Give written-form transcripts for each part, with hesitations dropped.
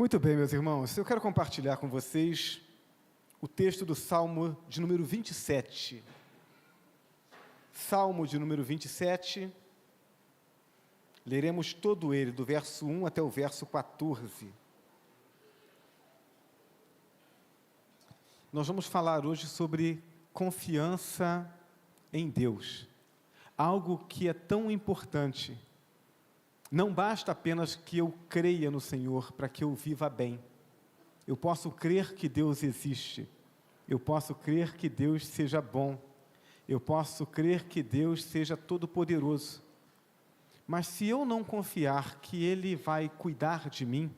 Muito bem, meus irmãos, eu quero compartilhar com vocês o texto do Salmo de número 27. Salmo de número 27, leremos todo ele, do verso 1 até o verso 14. Nós vamos falar hoje sobre confiança em Deus, algo que é tão importante. Não basta apenas que eu creia no Senhor para que eu viva bem. Eu posso crer que Deus existe. Eu posso crer que Deus seja bom. Eu posso crer que Deus seja todo-poderoso. Mas se eu não confiar que Ele vai cuidar de mim,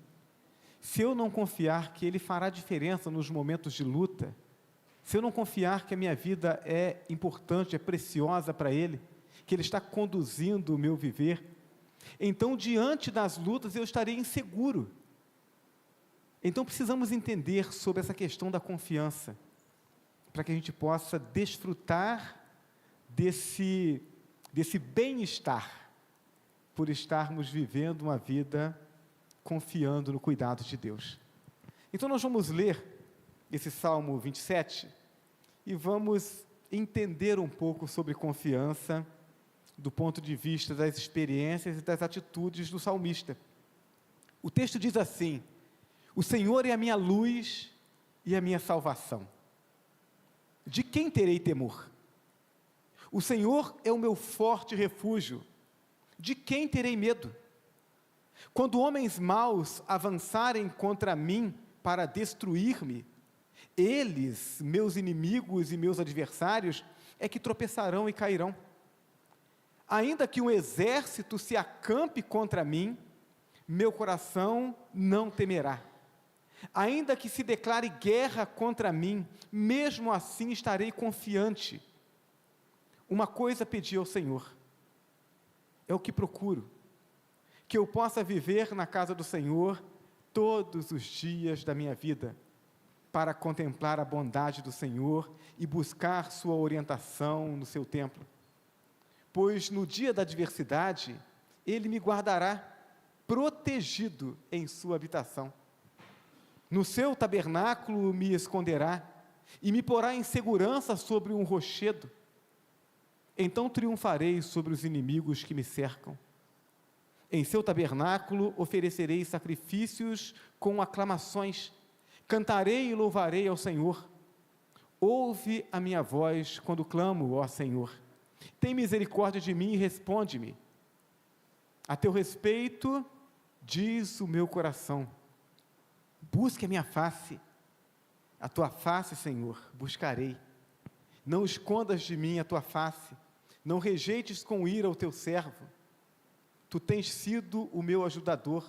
se eu não confiar que Ele fará diferença nos momentos de luta, se eu não confiar que a minha vida é importante, é preciosa para Ele, que Ele está conduzindo o meu viver, então, diante das lutas, eu estarei inseguro. Então, precisamos entender sobre essa questão da confiança, para que a gente possa desfrutar desse bem-estar, por estarmos vivendo uma vida confiando no cuidado de Deus. Então, nós vamos ler esse Salmo 27 e vamos entender um pouco sobre confiança, do ponto de vista das experiências e das atitudes do salmista. O texto diz assim: o Senhor é a minha luz e a minha salvação. De quem terei temor? O Senhor é o meu forte refúgio. De quem terei medo? Quando homens maus avançarem contra mim para destruir-me, eles, meus inimigos e meus adversários, é que tropeçarão e cairão. Ainda que um exército se acampe contra mim, meu coração não temerá. Ainda que se declare guerra contra mim, mesmo assim estarei confiante. Uma coisa pedi ao Senhor, é o que procuro, que eu possa viver na casa do Senhor todos os dias da minha vida, para contemplar a bondade do Senhor e buscar sua orientação no seu templo. Pois no dia da adversidade, Ele me guardará, protegido em sua habitação. No seu tabernáculo me esconderá, e me porá em segurança sobre um rochedo. Então triunfarei sobre os inimigos que me cercam. Em seu tabernáculo oferecerei sacrifícios com aclamações, cantarei e louvarei ao Senhor. Ouve a minha voz quando clamo, ó Senhor. Tem misericórdia de mim e responde-me. A teu respeito, diz o meu coração, busque a minha face. A tua face, Senhor, buscarei. Não escondas de mim a tua face, não rejeites com ira o teu servo. Tu tens sido o meu ajudador,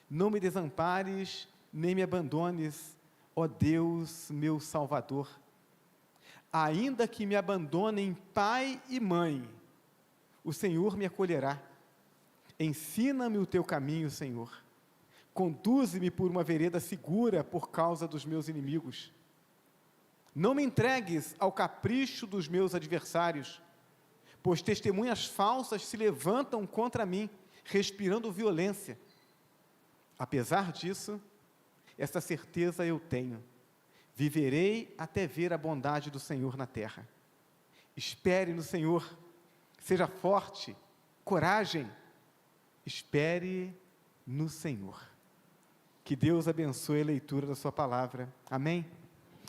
não me desampares, nem me abandones, ó Deus, meu Salvador. Ainda que me abandonem pai e mãe, o Senhor me acolherá. Ensina-me o teu caminho, Senhor. Conduze-me por uma vereda segura por causa dos meus inimigos. Não me entregues ao capricho dos meus adversários, pois testemunhas falsas se levantam contra mim, respirando violência. Apesar disso, essa certeza eu tenho. Viverei até ver a bondade do Senhor na terra. Espere no Senhor, seja forte, coragem, espere no Senhor. Que Deus abençoe a leitura da sua palavra, amém?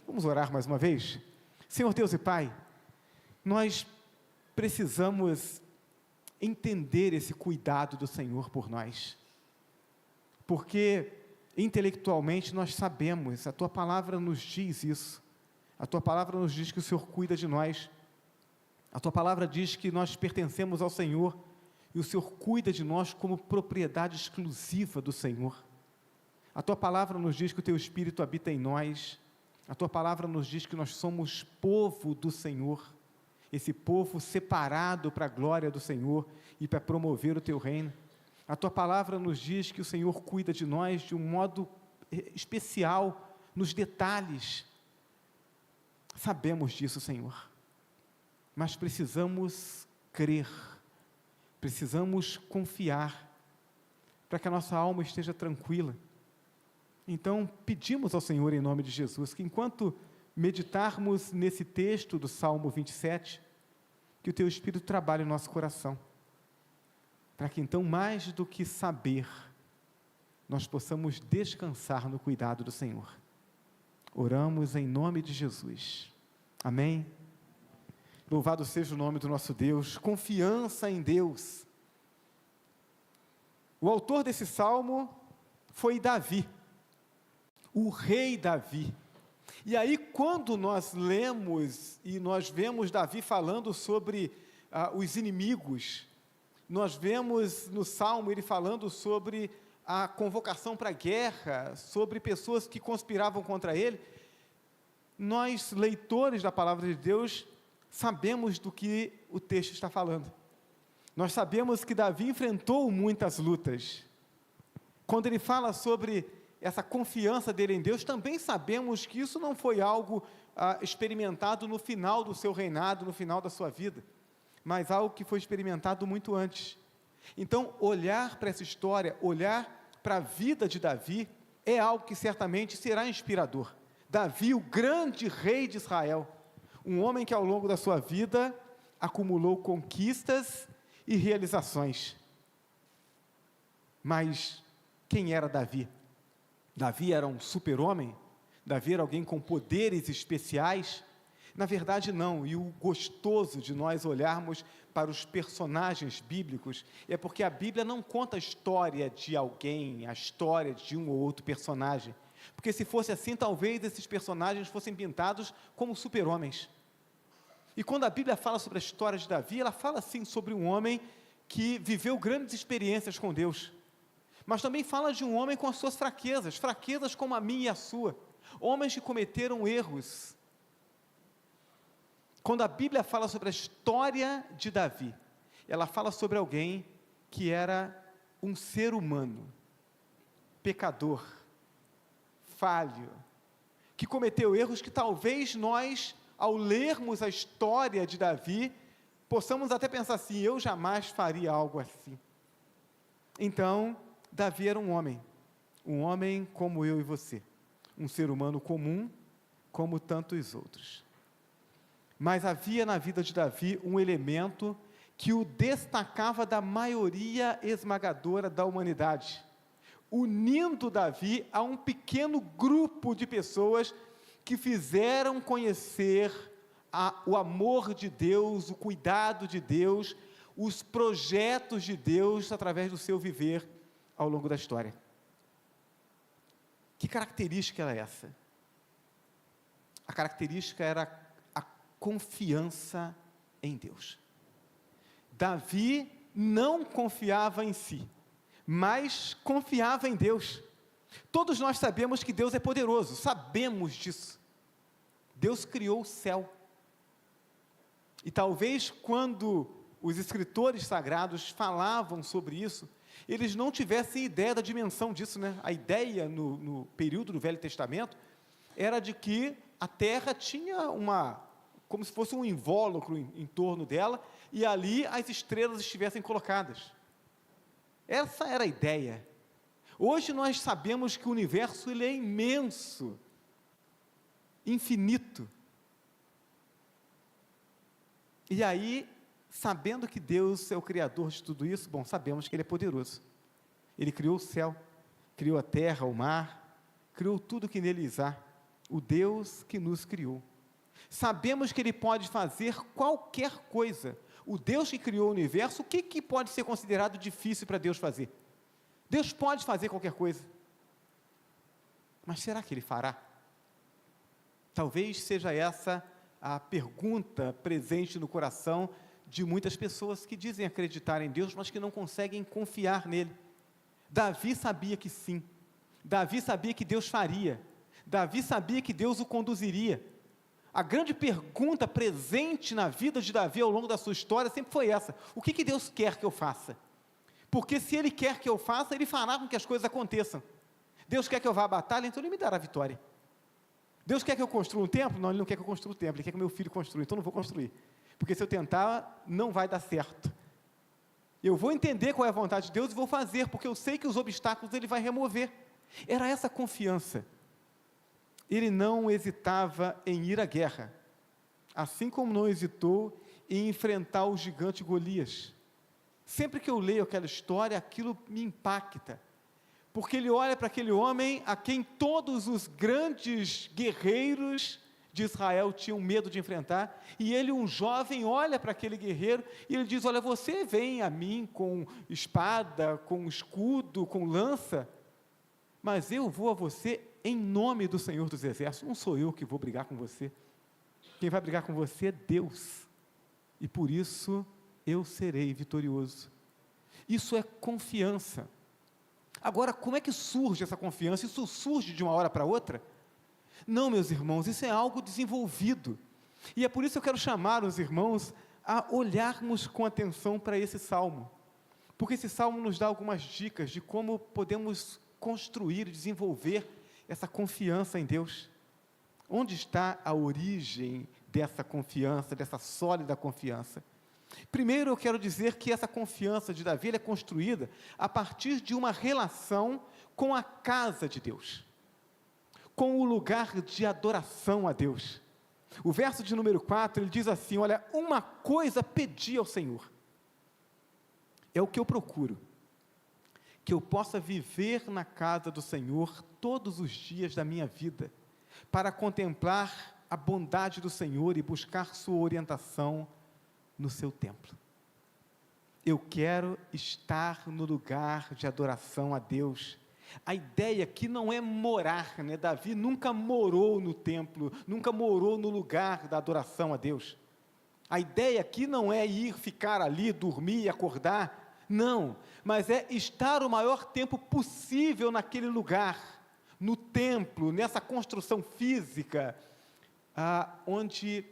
Vamos orar mais uma vez? Senhor Deus e Pai, nós precisamos entender esse cuidado do Senhor por nós, porque intelectualmente nós sabemos, a Tua palavra nos diz isso, a Tua palavra nos diz que o Senhor cuida de nós, a Tua palavra diz que nós pertencemos ao Senhor, e o Senhor cuida de nós como propriedade exclusiva do Senhor. A Tua palavra nos diz que o Teu Espírito habita em nós, a Tua palavra nos diz que nós somos povo do Senhor, esse povo separado para a glória do Senhor e para promover o Teu reino. A Tua palavra nos diz que o Senhor cuida de nós de um modo especial, nos detalhes. Sabemos disso, Senhor, mas precisamos crer, precisamos confiar, para que a nossa alma esteja tranquila. Então, pedimos ao Senhor, em nome de Jesus, que enquanto meditarmos nesse texto do Salmo 27, que o Teu Espírito trabalhe o nosso coração, para que então, mais do que saber, nós possamos descansar no cuidado do Senhor. Oramos em nome de Jesus. Amém? Louvado seja o nome do nosso Deus. Confiança em Deus. O autor desse salmo foi Davi, o rei Davi. E aí, quando nós lemos e nós vemos Davi falando sobre os inimigos, nós vemos no salmo ele falando sobre a convocação para a guerra, sobre pessoas que conspiravam contra ele, nós, leitores da palavra de Deus, sabemos do que o texto está falando. Nós sabemos que Davi enfrentou muitas lutas. Quando ele fala sobre essa confiança dele em Deus, também sabemos que isso não foi algo experimentado no final do seu reinado, no final da sua vida, mas algo que foi experimentado muito antes. Então, olhar para essa história, olhar para a vida de Davi, é algo que certamente será inspirador. Davi, o grande rei de Israel, um homem que ao longo da sua vida acumulou conquistas e realizações. Mas quem era Davi? Davi era um super-homem? Davi era alguém com poderes especiais? Na verdade, não. E o gostoso de nós olharmos para os personagens bíblicos é porque a Bíblia não conta a história de alguém, a história de um ou outro personagem. Porque se fosse assim, talvez esses personagens fossem pintados como super-homens. E quando a Bíblia fala sobre a história de Davi, ela fala sim sobre um homem que viveu grandes experiências com Deus, mas também fala de um homem com as suas fraquezas, fraquezas como a minha e a sua, homens que cometeram erros. Quando a Bíblia fala sobre a história de Davi, ela fala sobre alguém que era um ser humano, pecador, falho, que cometeu erros que talvez nós, ao lermos a história de Davi, possamos até pensar assim, eu jamais faria algo assim. Então, Davi era um homem como eu e você, um ser humano comum, como tantos outros. Mas havia na vida de Davi um elemento que o destacava da maioria esmagadora da humanidade, unindo Davi a um pequeno grupo de pessoas que fizeram conhecer o amor de Deus, o cuidado de Deus, os projetos de Deus através do seu viver ao longo da história. Que característica era essa? A característica era a confiança em Deus. Davi não confiava em si, mas confiava em Deus. Todos nós sabemos que Deus é poderoso, sabemos disso. Deus criou o céu. E talvez quando os escritores sagrados falavam sobre isso, eles não tivessem ideia da dimensão disso, né? A ideia no período do Velho Testamento era de que a terra tinha como se fosse um invólucro em torno dela, e ali as estrelas estivessem colocadas. Essa era a ideia. Hoje nós sabemos que o universo ele é imenso, infinito. E aí, sabendo que Deus é o Criador de tudo isso, bom, sabemos que Ele é poderoso. Ele criou o céu, criou a terra, o mar, criou tudo que neles há, o Deus que nos criou. Sabemos que Ele pode fazer qualquer coisa. O Deus que criou o universo, o que pode ser considerado difícil para Deus fazer? Deus pode fazer qualquer coisa. Mas será que Ele fará? Talvez seja essa a pergunta presente no coração de muitas pessoas que dizem acreditar em Deus, mas que não conseguem confiar nele. Davi sabia que sim. Davi sabia que Deus faria. Davi sabia que Deus o conduziria. A grande pergunta presente na vida de Davi ao longo da sua história sempre foi essa: o que Deus quer que eu faça? Porque se Ele quer que eu faça, Ele fará com que as coisas aconteçam. Deus quer que eu vá à batalha, então Ele me dará a vitória. Deus quer que eu construa um templo? Não, Ele não quer que eu construa um templo, Ele quer que meu filho construa, então eu não vou construir. Porque se eu tentar, não vai dar certo. Eu vou entender qual é a vontade de Deus e vou fazer, porque eu sei que os obstáculos Ele vai remover. Era essa confiança. Ele não hesitava em ir à guerra, assim como não hesitou em enfrentar o gigante Golias. Sempre que eu leio aquela história, aquilo me impacta, porque ele olha para aquele homem a quem todos os grandes guerreiros de Israel tinham medo de enfrentar, e ele, um jovem, olha para aquele guerreiro, e ele diz: olha, você vem a mim com espada, com escudo, com lança, mas eu vou a você em nome do Senhor dos Exércitos. Não sou eu que vou brigar com você, quem vai brigar com você é Deus, e por isso eu serei vitorioso. Isso é confiança. Agora, como é que surge essa confiança? Isso surge de uma hora para outra? Não, meus irmãos, isso é algo desenvolvido, e é por isso que eu quero chamar os irmãos a olharmos com atenção para esse salmo, porque esse salmo nos dá algumas dicas de como podemos construir e desenvolver essa confiança em Deus. Onde está a origem dessa confiança, dessa sólida confiança? Primeiro, eu quero dizer que essa confiança de Davi é construída a partir de uma relação com a casa de Deus, com o lugar de adoração a Deus. O verso de número 4, ele diz assim: olha, uma coisa pedi ao Senhor, é o que eu procuro, que eu possa viver na casa do Senhor todos os dias da minha vida, para contemplar a bondade do Senhor e buscar sua orientação no seu templo. Eu quero estar no lugar de adoração a Deus. A ideia aqui não é morar, né? Davi nunca morou no templo, nunca morou no lugar da adoração a Deus. A ideia aqui não é ir, ficar ali, dormir, acordar, não, mas é estar o maior tempo possível naquele lugar, no templo, nessa construção física, onde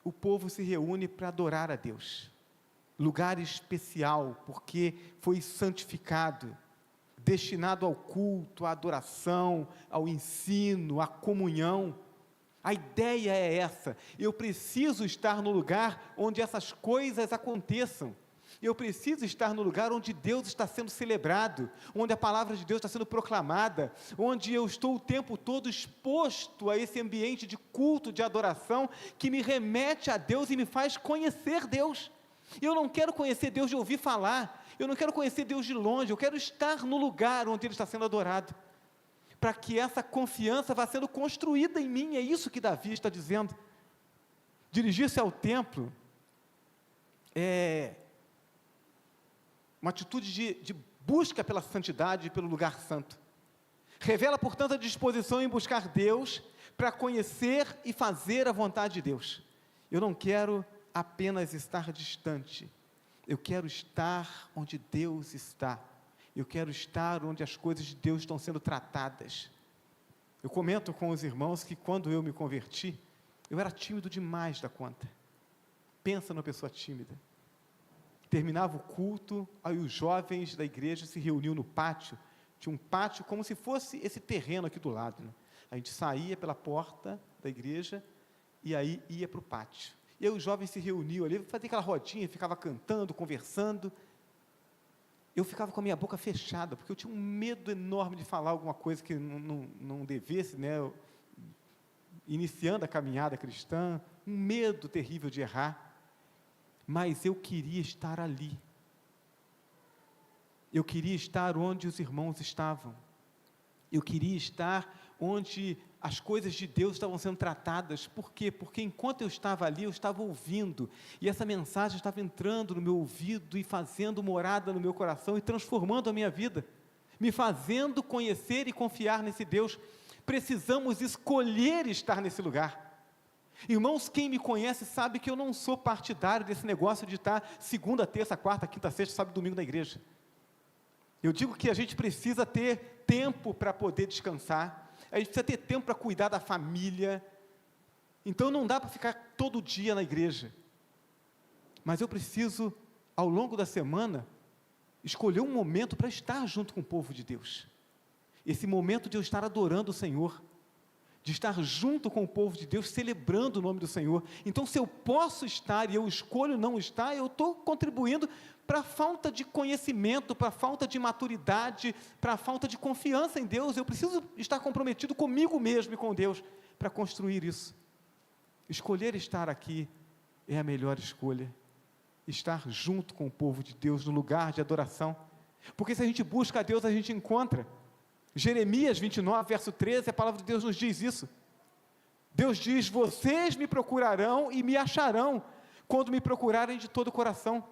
o povo se reúne para adorar a Deus. Lugar especial, porque foi santificado, destinado ao culto, à adoração, ao ensino, à comunhão. A ideia é essa: eu preciso estar no lugar onde essas coisas aconteçam, eu preciso estar no lugar onde Deus está sendo celebrado, onde a palavra de Deus está sendo proclamada, onde eu estou o tempo todo exposto a esse ambiente de culto, de adoração, que me remete a Deus e me faz conhecer Deus. Eu não quero conhecer Deus de ouvir falar, eu não quero conhecer Deus de longe, eu quero estar no lugar onde Ele está sendo adorado, para que essa confiança vá sendo construída em mim. É isso que Davi está dizendo. Dirigir-se ao templo é uma atitude de busca pela santidade e pelo lugar santo. Revela, portanto, a disposição em buscar Deus, para conhecer e fazer a vontade de Deus. Eu não quero apenas estar distante, eu quero estar onde Deus está, eu quero estar onde as coisas de Deus estão sendo tratadas. Eu comento com os irmãos que quando eu me converti, eu era tímido demais da conta. Pensa numa pessoa tímida. Terminava o culto, aí os jovens da igreja se reuniam no pátio, tinha um pátio como se fosse esse terreno aqui do lado, né? A gente saía pela porta da igreja, e aí ia para o pátio. E aí os jovens se reuniam ali, fazia aquela rodinha, ficava cantando, conversando. Eu ficava com a minha boca fechada, porque eu tinha um medo enorme de falar alguma coisa que não devesse, né? Iniciando a caminhada cristã, um medo terrível de errar. Mas eu queria estar ali. Eu queria estar onde os irmãos estavam. Eu queria estar onde as coisas de Deus estavam sendo tratadas. Por quê? Porque enquanto eu estava ali, eu estava ouvindo, e essa mensagem estava entrando no meu ouvido, e fazendo morada no meu coração, e transformando a minha vida, me fazendo conhecer e confiar nesse Deus. Precisamos escolher estar nesse lugar. Irmãos, quem me conhece sabe que eu não sou partidário desse negócio de estar segunda, terça, quarta, quinta, sexta, sábado e domingo na igreja. Eu digo que a gente precisa ter tempo para poder descansar, a gente precisa ter tempo para cuidar da família, então não dá para ficar todo dia na igreja, mas eu preciso, ao longo da semana, escolher um momento para estar junto com o povo de Deus, esse momento de eu estar adorando o Senhor, de estar junto com o povo de Deus, celebrando o nome do Senhor. Então, se eu posso estar e eu escolho não estar, eu estou contribuindo para a falta de conhecimento, para a falta de maturidade, para a falta de confiança em Deus. Eu preciso estar comprometido comigo mesmo e com Deus para construir isso. Escolher estar aqui é a melhor escolha. Estar junto com o povo de Deus, no lugar de adoração. Porque se a gente busca a Deus, a gente encontra. Jeremias 29, verso 13, a palavra de Deus nos diz isso. Deus diz: vocês me procurarão e me acharão, quando me procurarem de todo o coração.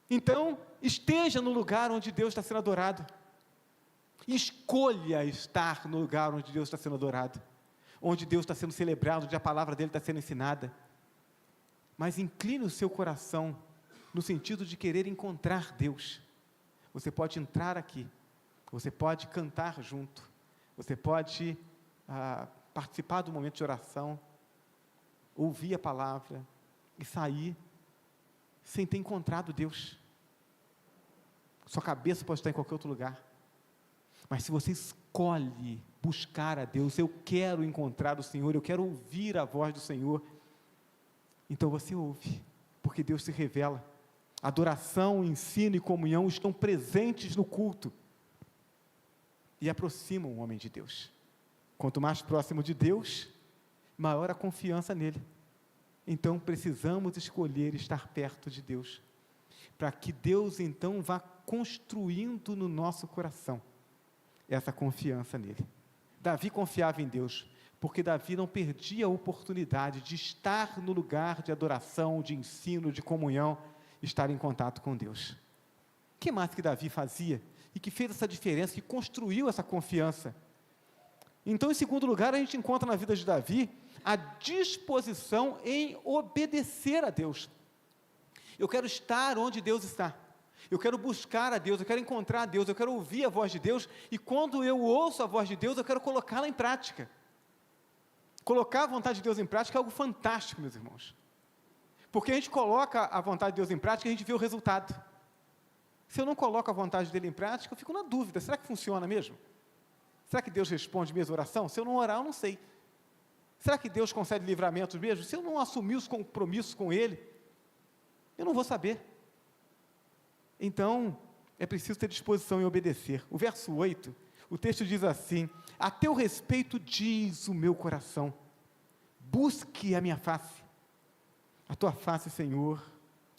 Então, esteja no lugar onde Deus está sendo adorado. Escolha estar no lugar onde Deus está sendo adorado, onde Deus está sendo celebrado, onde a palavra dele está sendo ensinada. Mas incline o seu coração, no sentido de querer encontrar Deus. Você pode entrar aqui, você pode cantar junto, você pode participar do momento de oração, ouvir a palavra e sair sem ter encontrado Deus. Sua cabeça pode estar em qualquer outro lugar, mas se você escolhe buscar a Deus, eu quero encontrar o Senhor, eu quero ouvir a voz do Senhor, então você ouve, porque Deus se revela. Adoração, ensino e comunhão estão presentes no culto e aproximam o homem de Deus. Quanto mais próximo de Deus, maior a confiança nele. Então precisamos escolher estar perto de Deus, para que Deus então vá construindo no nosso coração essa confiança nele. Davi confiava em Deus, porque Davi não perdia a oportunidade de estar no lugar de adoração, de ensino, de comunhão, estar em contato com Deus. O que mais que Davi fazia e que fez essa diferença, que construiu essa confiança? Então, em segundo lugar, a gente encontra na vida de Davi a disposição em obedecer a Deus. Eu quero estar onde Deus está, eu quero buscar a Deus, eu quero encontrar a Deus, eu quero ouvir a voz de Deus, e quando eu ouço a voz de Deus, eu quero colocá-la em prática. Colocar a vontade de Deus em prática é algo fantástico, meus irmãos, porque a gente coloca a vontade de Deus em prática e a gente vê o resultado. Se eu não coloco a vontade dele em prática, eu fico na dúvida, será que funciona mesmo? Será que Deus responde mesmo a oração? Se eu não orar, eu não sei. Será que Deus concede livramentos mesmo? Se eu não assumir os compromissos com Ele, eu não vou saber. Então, é preciso ter disposição em obedecer. O verso 8, o texto diz assim: a teu respeito diz o meu coração, busque a minha face, a tua face, Senhor,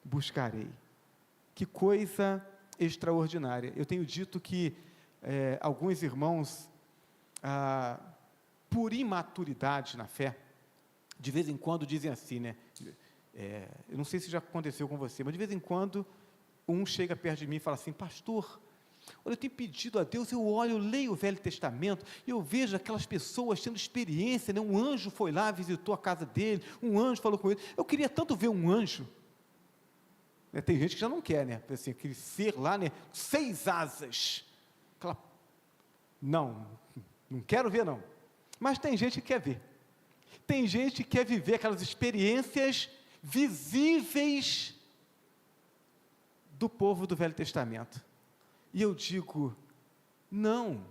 buscarei. Que coisa extraordinária. Eu tenho dito que alguns irmãos, por imaturidade na fé, de vez em quando dizem assim, né? Eu não sei se já aconteceu com você, mas de vez em quando um chega perto de mim e fala assim: pastor, olha, eu tenho pedido a Deus, eu olho, eu leio o Velho Testamento, e eu vejo aquelas pessoas tendo experiência, né? Um anjo foi lá, visitou a casa dele, um anjo falou com ele, eu queria tanto ver um anjo. Tem gente que já não quer, né? Assim, aquele ser lá, né? 6 asas, não quero ver não, mas tem gente que quer ver, tem gente que quer viver aquelas experiências visíveis do povo do Velho Testamento, e eu digo, não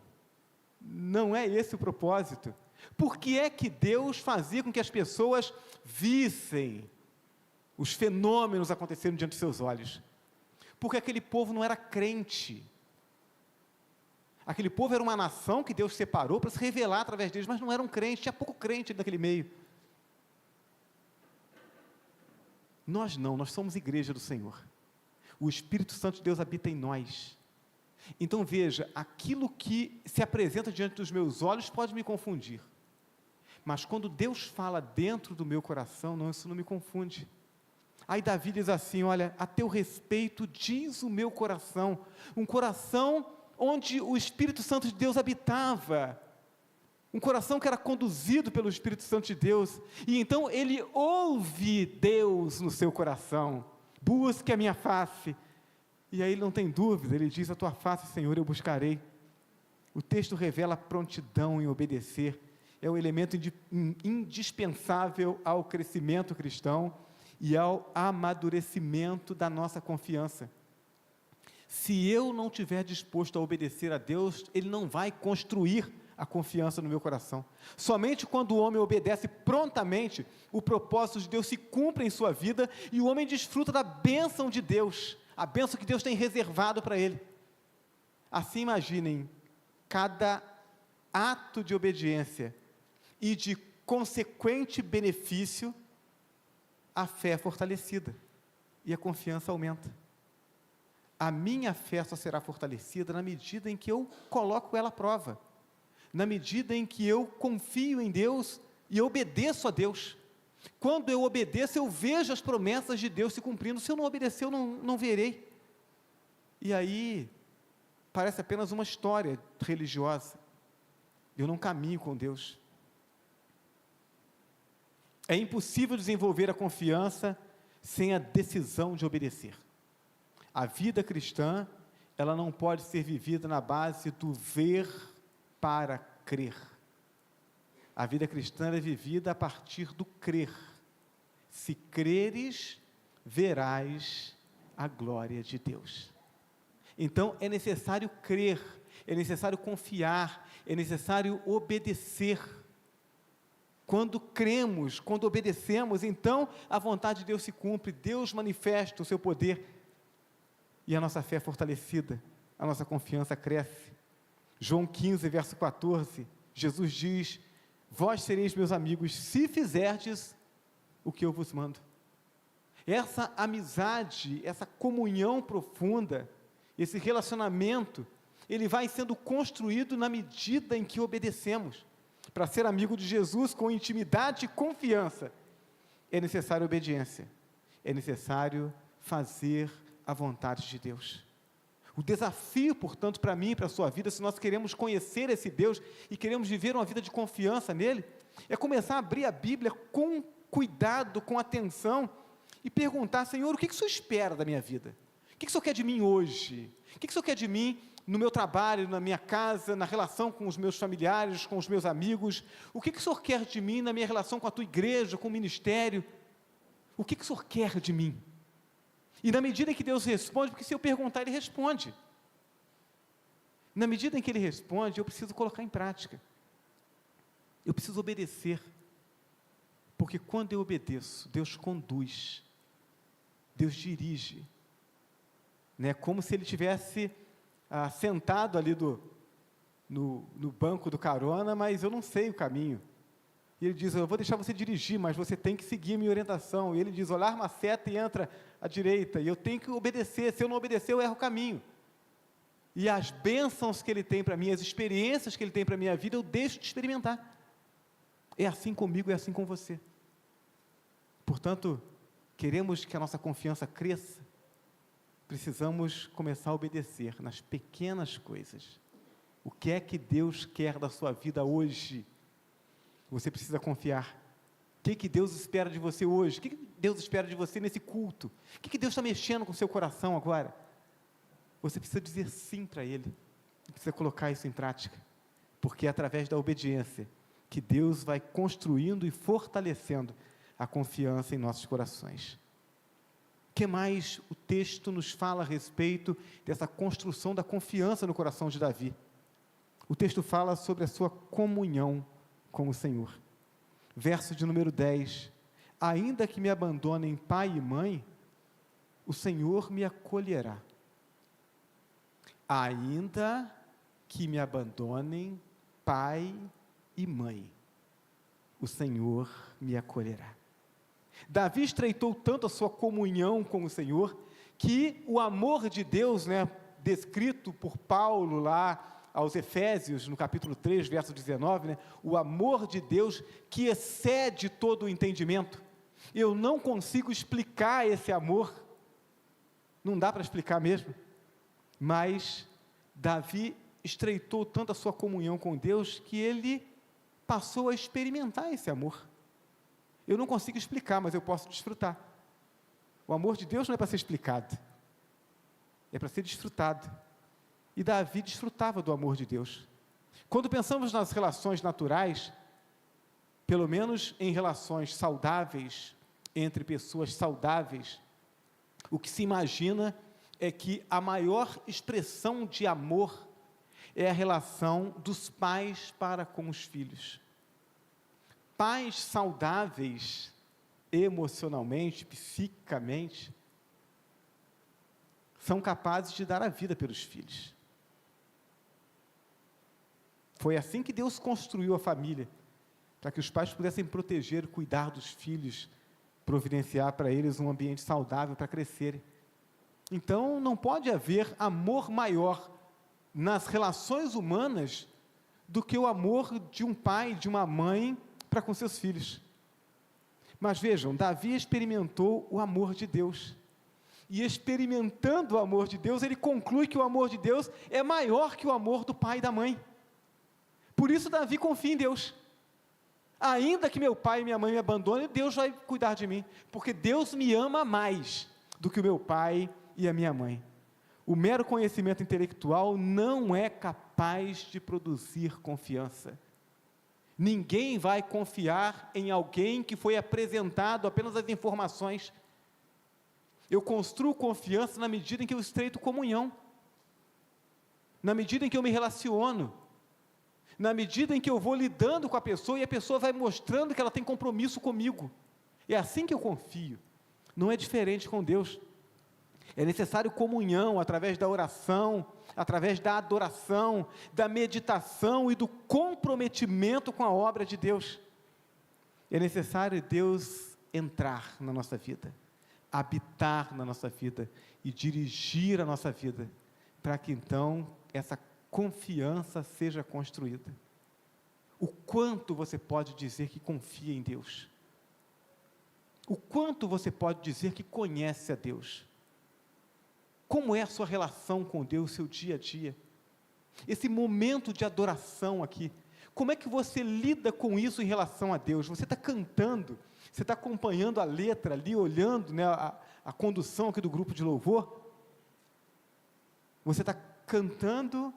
é esse o propósito. Por que é que Deus fazia com que as pessoas vissem os fenômenos acontecendo diante dos seus olhos? Porque aquele povo não era crente, aquele povo era uma nação que Deus separou para se revelar através deles, mas não eram crentes, tinha pouco crente naquele meio. Nós somos igreja do Senhor, o Espírito Santo de Deus habita em nós. Então veja, aquilo que se apresenta diante dos meus olhos pode me confundir, mas quando Deus fala dentro do meu coração, isso não me confunde. Aí Davi diz assim: olha, a teu respeito diz o meu coração, um coração onde o Espírito Santo de Deus habitava, um coração que era conduzido pelo Espírito Santo de Deus, e então ele ouve Deus no seu coração, busque a minha face, e aí ele não tem dúvida, ele diz: a tua face, Senhor, eu buscarei. O texto revela a prontidão em obedecer, é um elemento indispensável ao crescimento cristão e ao amadurecimento da nossa confiança. Se eu não estiver disposto a obedecer a Deus, Ele não vai construir a confiança no meu coração. Somente quando o homem obedece prontamente, o propósito de Deus se cumpre em sua vida e o homem desfruta da bênção de Deus, a bênção que Deus tem reservado para ele. Assim, imaginem, cada ato de obediência e de consequente benefício, a fé é fortalecida e a confiança aumenta. A minha fé só será fortalecida na medida em que eu coloco ela à prova, na medida em que eu confio em Deus e obedeço a Deus. Quando eu obedeço, eu vejo as promessas de Deus se cumprindo. Se eu não obedecer, eu não verei. E aí, parece apenas uma história religiosa. Eu não caminho com Deus. É impossível desenvolver a confiança sem a decisão de obedecer. A vida cristã, ela não pode ser vivida na base do ver para crer. A vida cristã é vivida a partir do crer. Se creres, verás a glória de Deus. Então, é necessário crer, é necessário confiar, é necessário obedecer. Quando cremos, quando obedecemos, então a vontade de Deus se cumpre, Deus manifesta o seu poder e a nossa fé é fortalecida, a nossa confiança cresce. João 15, verso 14, Jesus diz: vós sereis meus amigos se fizerdes o que eu vos mando. Essa amizade, essa comunhão profunda, esse relacionamento, ele vai sendo construído na medida em que obedecemos. Para ser amigo de Jesus com intimidade e confiança, é necessário obediência, é necessário fazer a vontade de Deus. O desafio, portanto, para mim e para a sua vida, se nós queremos conhecer esse Deus e queremos viver uma vida de confiança nele, é começar a abrir a Bíblia com cuidado, com atenção, e perguntar: Senhor, o que o Senhor espera da minha vida? O que o Senhor quer de mim hoje? O que o Senhor quer de mim no meu trabalho, na minha casa, na relação com os meus familiares, com os meus amigos? O que o Senhor quer de mim na minha relação com a tua igreja, com o ministério? O que o Senhor quer de mim? E na medida em que Deus responde, porque se eu perguntar, Ele responde. Na medida em que Ele responde, eu preciso colocar em prática. Eu preciso obedecer. Porque quando eu obedeço, Deus conduz, Deus dirige. Né? Como se Ele tivesse sentado ali no banco do carona, mas eu não sei o caminho. E Ele diz: eu vou deixar você dirigir, mas você tem que seguir a minha orientação. E Ele diz: olhar uma seta e entra à direita, e eu tenho que obedecer. Se eu não obedecer, eu erro o caminho. E as bênçãos que Ele tem para mim, as experiências que Ele tem para a minha vida, eu deixo de experimentar. É assim comigo, é assim com você. Portanto, queremos que a nossa confiança cresça, precisamos começar a obedecer nas pequenas coisas. O que é que Deus quer da sua vida hoje? Você precisa confiar. O que Deus espera de você hoje? O que Deus espera de você nesse culto? O que Deus está mexendo com o seu coração agora? Você precisa dizer sim para Ele. Precisa colocar isso em prática. Porque é através da obediência que Deus vai construindo e fortalecendo a confiança em nossos corações. O que mais o texto nos fala a respeito dessa construção da confiança no coração de Davi? O texto fala sobre a sua comunhão com o Senhor. Verso de número 10: ainda que me abandonem pai e mãe, o Senhor me acolherá. Ainda que me abandonem pai e mãe, o Senhor me acolherá. Davi estreitou tanto a sua comunhão com o Senhor, que o amor de Deus, descrito por Paulo lá aos Efésios, no capítulo 3, verso 19, o amor de Deus que excede todo o entendimento. Eu não consigo explicar esse amor, não dá para explicar mesmo, mas Davi estreitou tanto a sua comunhão com Deus, que ele passou a experimentar esse amor. Eu não consigo explicar, mas eu posso desfrutar. O amor de Deus não é para ser explicado, é para ser desfrutado. E Davi desfrutava do amor de Deus. Quando pensamos nas relações naturais, pelo menos em relações saudáveis, entre pessoas saudáveis, o que se imagina é que a maior expressão de amor é a relação dos pais para com os filhos. Pais saudáveis, emocionalmente, psiquicamente, são capazes de dar a vida pelos filhos. Foi assim que Deus construiu a família, para que os pais pudessem proteger e cuidar dos filhos, providenciar para eles um ambiente saudável para crescerem. Então, não pode haver amor maior nas relações humanas do que o amor de um pai, de uma mãe para com seus filhos. Mas vejam, Davi experimentou o amor de Deus. E experimentando o amor de Deus, ele conclui que o amor de Deus é maior que o amor do pai e da mãe. Por isso Davi confia em Deus. Ainda que meu pai e minha mãe me abandonem, Deus vai cuidar de mim, porque Deus me ama mais do que o meu pai e a minha mãe. O mero conhecimento intelectual não é capaz de produzir confiança. Ninguém vai confiar em alguém que foi apresentado apenas as informações. Eu construo confiança na medida em que eu estreito comunhão, na medida em que eu me relaciono, na medida em que eu vou lidando com a pessoa e a pessoa vai mostrando que ela tem compromisso comigo. É assim que eu confio. Não é diferente com Deus. É necessário comunhão através da oração, através da adoração, da meditação e do comprometimento com a obra de Deus. É necessário Deus entrar na nossa vida, habitar na nossa vida e dirigir a nossa vida, para que então essa confiança seja construída. O quanto você pode dizer que confia em Deus? O quanto você pode dizer que conhece a Deus? Como é a sua relação com Deus, seu dia a dia? Esse momento de adoração aqui, como é que você lida com isso em relação a Deus? Você está cantando, você está acompanhando a letra ali, olhando, né, a condução aqui do grupo de louvor? Você está cantando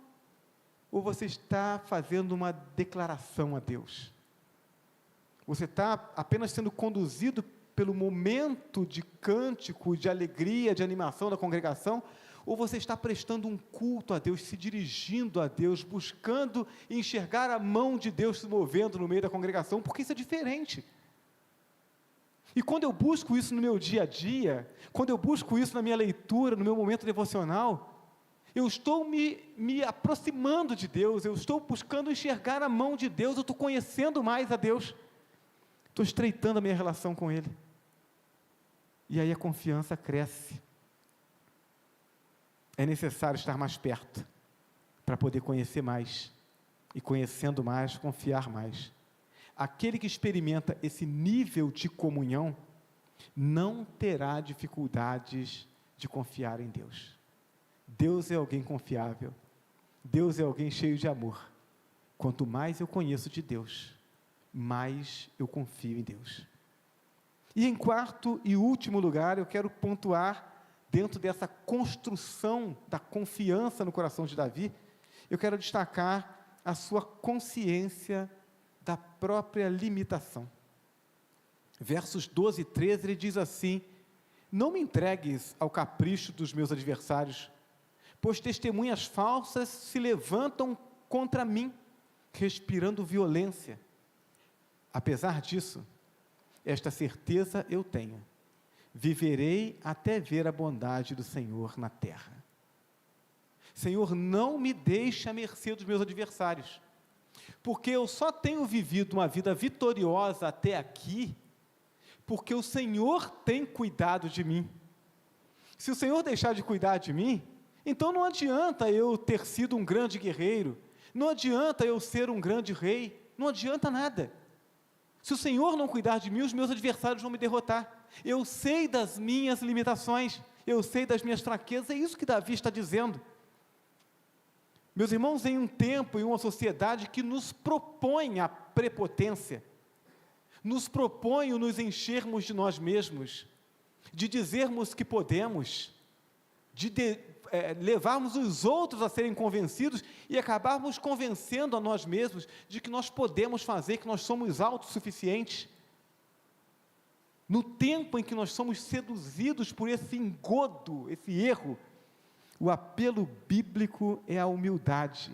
ou você está fazendo uma declaração a Deus? Você está apenas sendo conduzido pelo momento de cântico, de alegria, de animação da congregação, ou você está prestando um culto a Deus, se dirigindo a Deus, buscando enxergar a mão de Deus se movendo no meio da congregação, porque isso é diferente. E quando eu busco isso no meu dia a dia, quando eu busco isso na minha leitura, no meu momento devocional, eu estou me aproximando de Deus, eu estou buscando enxergar a mão de Deus, eu estou conhecendo mais a Deus, estou estreitando a minha relação com Ele. E aí a confiança cresce. É necessário estar mais perto, para poder conhecer mais, e conhecendo mais, confiar mais. Aquele que experimenta esse nível de comunhão, não terá dificuldades de confiar em Deus. Deus é alguém confiável, Deus é alguém cheio de amor. Quanto mais eu conheço de Deus, mais eu confio em Deus. E em quarto e último lugar, eu quero pontuar, dentro dessa construção da confiança no coração de Davi, eu quero destacar a sua consciência da própria limitação. Versos 12 e 13, ele diz assim: não me entregues ao capricho dos meus adversários, pois testemunhas falsas se levantam contra mim, respirando violência. Apesar disso, esta certeza eu tenho: viverei até ver a bondade do Senhor na terra. Senhor, não me deixe à mercê dos meus adversários, porque eu só tenho vivido uma vida vitoriosa até aqui, porque o Senhor tem cuidado de mim. Se o Senhor deixar de cuidar de mim, então não adianta eu ter sido um grande guerreiro, não adianta eu ser um grande rei, não adianta nada. Se o Senhor não cuidar de mim, os meus adversários vão me derrotar. Eu sei das minhas limitações, eu sei das minhas fraquezas, é isso que Davi está dizendo. Meus irmãos, em um tempo, em uma sociedade que nos propõe a prepotência, nos propõe o nos enchermos de nós mesmos, de dizermos que podemos, de levarmos os outros a serem convencidos e acabarmos convencendo a nós mesmos de que nós podemos fazer, que nós somos autossuficientes. No tempo em que nós somos seduzidos por esse engodo, esse erro, o apelo bíblico é a humildade,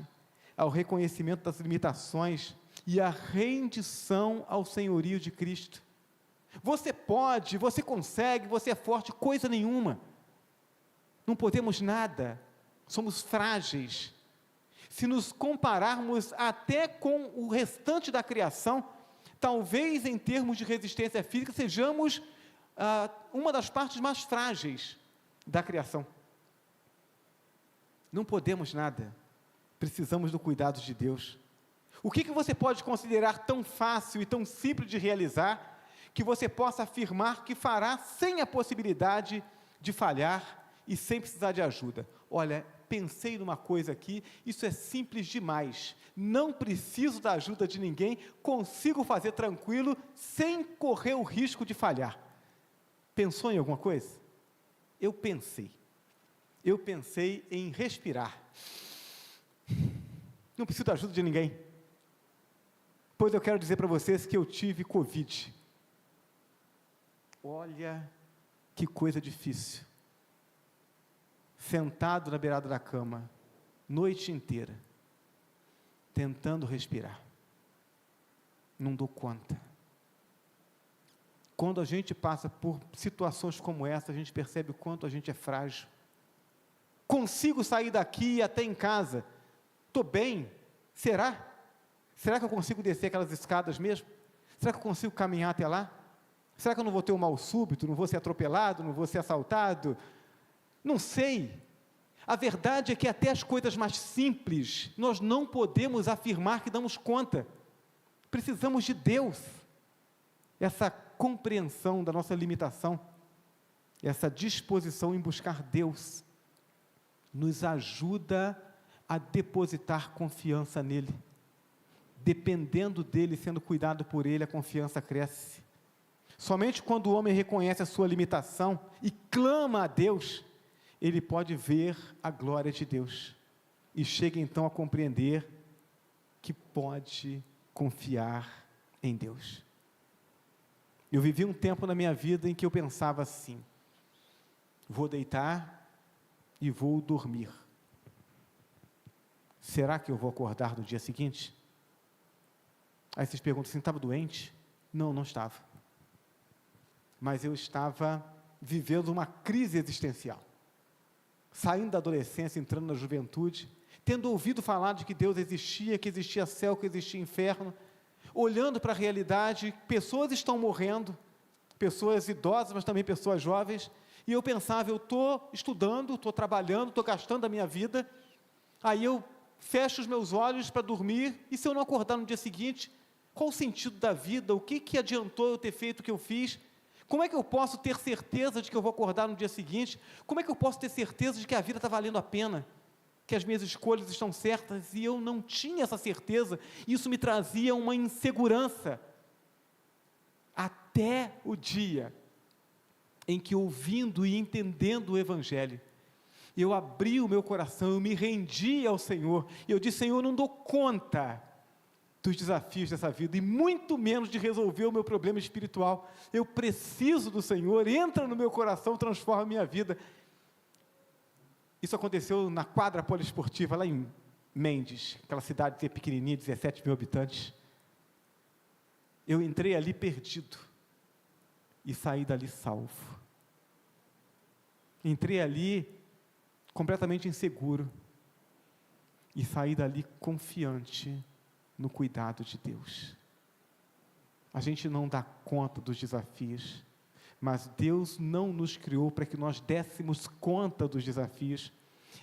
ao reconhecimento das limitações e à rendição ao senhorio de Cristo. Você pode, você consegue, você é forte, coisa nenhuma. Não podemos nada, somos frágeis. Se nos compararmos até com o restante da criação, talvez em termos de resistência física sejamos uma das partes mais frágeis da criação. Não podemos nada, precisamos do cuidado de Deus. O que você pode considerar tão fácil e tão simples de realizar, que você possa afirmar que fará sem a possibilidade de falhar e sem precisar de ajuda? Olha, pensei numa coisa aqui, isso é simples demais, não preciso da ajuda de ninguém, consigo fazer tranquilo, sem correr o risco de falhar. Pensou em alguma coisa? Eu pensei em respirar. Não preciso da ajuda de ninguém, pois eu quero dizer para vocês que eu tive Covid. Olha, que coisa difícil. Sentado na beirada da cama, noite inteira, tentando respirar. Não dou conta. Quando a gente passa por situações como essa, a gente percebe o quanto a gente é frágil. Consigo sair daqui e até em casa. Estou bem? Será? Será que eu consigo descer aquelas escadas mesmo? Será que eu consigo caminhar até lá? Será que eu não vou ter um mal súbito? Não vou ser atropelado? Não vou ser assaltado? Não sei. A verdade é que até as coisas mais simples, nós não podemos afirmar que damos conta. Precisamos de Deus. Essa compreensão da nossa limitação, essa disposição em buscar Deus, nos ajuda a depositar confiança nele. Dependendo dele, sendo cuidado por ele, a confiança cresce. Somente quando o homem reconhece a sua limitação e clama a Deus, ele pode ver a glória de Deus e chega então a compreender que pode confiar em Deus. Eu vivi um tempo na minha vida em que eu pensava assim: vou deitar e vou dormir. Será que eu vou acordar no dia seguinte? Aí vocês perguntam assim: estava doente? Não, não estava. Mas eu estava vivendo uma crise existencial. Saindo da adolescência, entrando na juventude, tendo ouvido falar de que Deus existia, que existia céu, que existia inferno, olhando para a realidade, pessoas estão morrendo, pessoas idosas, mas também pessoas jovens, e eu pensava: eu estou estudando, estou trabalhando, estou gastando a minha vida, aí eu fecho os meus olhos para dormir, e se eu não acordar no dia seguinte, qual o sentido da vida? O que adiantou eu ter feito o que eu fiz? Como é que eu posso ter certeza de que eu vou acordar no dia seguinte? Como é que eu posso ter certeza de que a vida está valendo a pena? Que as minhas escolhas estão certas? E eu não tinha essa certeza, isso me trazia uma insegurança. Até o dia em que, ouvindo e entendendo o Evangelho, eu abri o meu coração, eu me rendi ao Senhor, e eu disse: Senhor, eu não dou conta dos desafios dessa vida, e muito menos de resolver o meu problema espiritual. Eu preciso do Senhor, entra no meu coração, transforma a minha vida. Isso aconteceu na quadra poliesportiva, lá em Mendes, aquela cidade pequenininha, 17 mil habitantes. Eu entrei ali perdido, e saí dali salvo. Entrei ali completamente inseguro, e saí dali confiante no cuidado de Deus. A gente não dá conta dos desafios, mas Deus não nos criou para que nós dessemos conta dos desafios.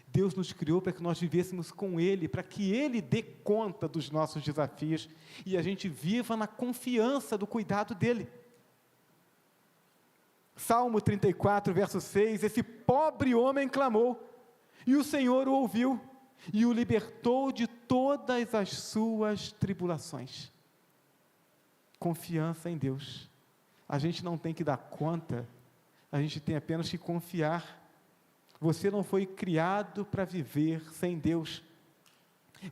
Deus nos criou para que nós vivêssemos com Ele, para que Ele dê conta dos nossos desafios, e a gente viva na confiança do cuidado dEle. Salmo 34, verso 6, esse pobre homem clamou, e o Senhor o ouviu, e o libertou de todas as suas tribulações. Confiança em Deus. A gente não tem que dar conta, a gente tem apenas que confiar. Você não foi criado para viver sem Deus.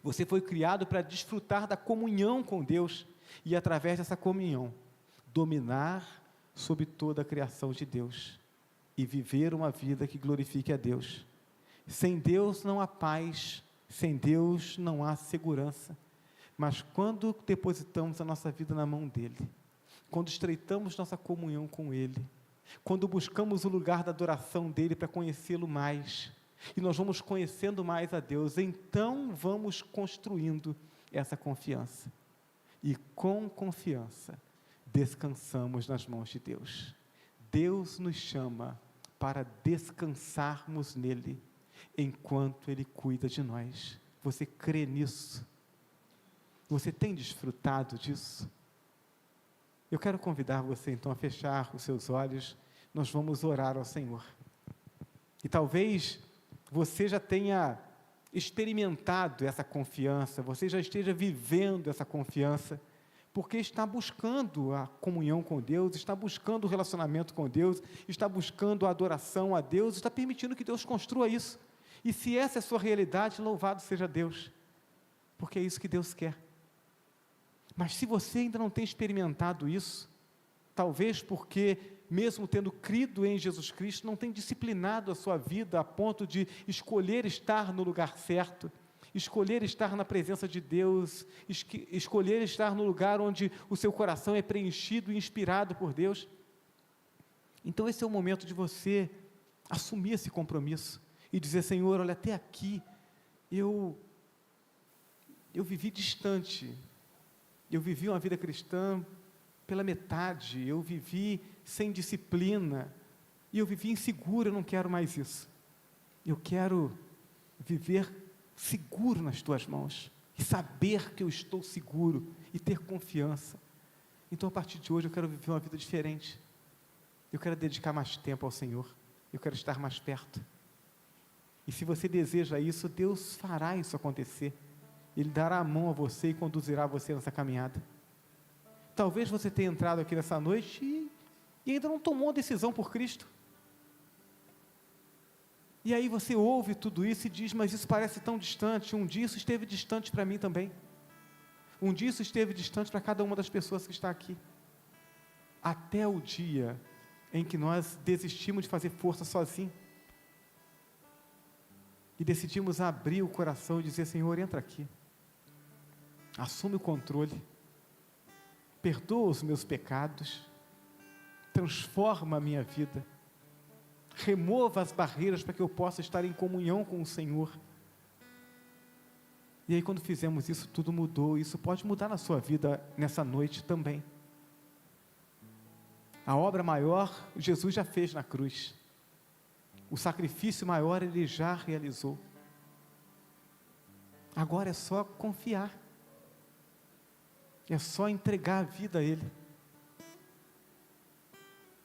Você foi criado para desfrutar da comunhão com Deus, e através dessa comunhão, dominar sobre toda a criação de Deus, e viver uma vida que glorifique a Deus. Sem Deus não há paz, Sem Deus não há segurança, mas quando depositamos a nossa vida na mão dEle, quando estreitamos nossa comunhão com Ele, quando buscamos o lugar da adoração dEle para conhecê-lo mais, e nós vamos conhecendo mais a Deus, então vamos construindo essa confiança, e com confiança descansamos nas mãos de Deus. Deus nos chama para descansarmos nele, enquanto Ele cuida de nós. Você crê nisso? Você tem desfrutado disso? Eu quero convidar você então a fechar os seus olhos. Nós vamos orar ao Senhor. E talvez você já tenha experimentado essa confiança, você já esteja vivendo essa confiança, porque está buscando a comunhão com Deus, está buscando o relacionamento com Deus, está buscando a adoração a Deus, está permitindo que Deus construa isso. E se essa é a sua realidade, louvado seja Deus, porque é isso que Deus quer. Mas se você ainda não tem experimentado isso, talvez porque, mesmo tendo crido em Jesus Cristo, não tem disciplinado a sua vida a ponto de escolher estar no lugar certo, escolher estar na presença de Deus, escolher estar no lugar onde o seu coração é preenchido e inspirado por Deus. Então esse é o momento de você assumir esse compromisso e dizer: Senhor, olha, até aqui eu vivi distante, eu vivi uma vida cristã pela metade, eu vivi sem disciplina, e eu vivi inseguro. Eu não quero mais isso. Eu quero viver seguro nas tuas mãos, e saber que eu estou seguro, e ter confiança. Então a partir de hoje eu quero viver uma vida diferente, eu quero dedicar mais tempo ao Senhor, eu quero estar mais perto. E se você deseja isso, Deus fará isso acontecer, Ele dará a mão a você e conduzirá você nessa caminhada. Talvez você tenha entrado aqui nessa noite e ainda não tomou uma decisão por Cristo. E aí você ouve tudo isso e diz: mas isso parece tão distante. Um dia isso esteve distante para mim também. Um dia isso esteve distante para cada uma das pessoas que está aqui. Até o dia em que nós desistimos de fazer força sozinho e decidimos abrir o coração e dizer: Senhor, entra aqui, assume o controle, perdoa os meus pecados, transforma a minha vida, remova as barreiras para que eu possa estar em comunhão com o Senhor. E aí, quando fizemos isso, tudo mudou. Isso pode mudar na sua vida nessa noite também. A obra maior Jesus já fez na cruz, o sacrifício maior Ele já realizou. Agora é só confiar, é só entregar a vida a Ele.